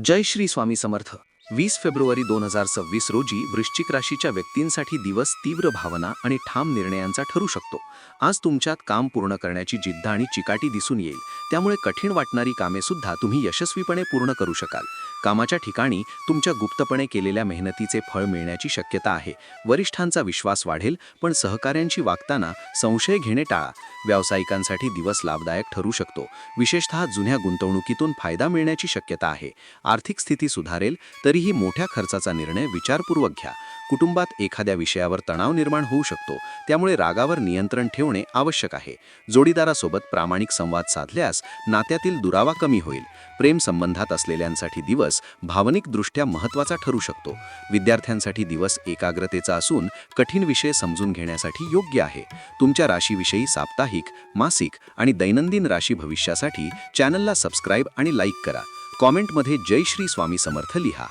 जय Shri Swami Samarth. 20 February 2026 रोजी वृश्चिक राशीच्या व्यक्तींसाठी दिवस तीव्र भावना आणि ठाम निर्णयांचा ठरू शकतो. आज तुमच्यात काम पूर्ण करण्याची जिद्द आणि चिकाटी दिसून येईल. त्यामुळे कठीण वाटणारी कामे सुद्धा तुम्ही यशस्वीपणे पूर्ण करू शकाल. कामाच्या ठिकाणी तुमच्या गुप्तपणे केलेल्या मेहनतीचे फळ मिळण्याची शक्यता आहे. वरिष्ठांचा विश्वास वाढेल, पण सहकाऱ्यांशी वागताना संशय घेणे टाळा. व्यावसायिकांसाठी दिवस लाभदायक ठरू शकतो. विशेषतः जुन्या गुंतवणुकीतून फायदा मिळण्याची शक्यता आहे. आर्थिक स्थिती सुधारेल, तरीही मोठ्या खर्चाचा निर्णय विचारपूर्वक घ्या. कुटुंबात एखाद्या विषयावर तणाव निर्माण होऊ शकतो, त्यामुळे रागावर नियंत्रण ठेवणे आवश्यक आहे. जोडीदारासोबत प्रामाणिक संवाद साधल्यास नात्यातील दुरावा कमी होईल. प्रेम संबंधात असलेल्यांसाठी दिवस भावनिकदृष्ट्या महत्त्वाचा ठरू शकतो. विद्यार्थ्यांसाठी दिवस एकाग्रतेचा असून कठीण विषय समजून घेण्यासाठी योग्य आहे. तुमच्या राशीविषयी साप्ताहिक, मासिक आणि दैनंदिन राशी भविष्यासाठी चॅनलला सबस्क्राईब आणि लाईक करा. कॉमेंटमध्ये जय श्री स्वामी समर्थ लिहा.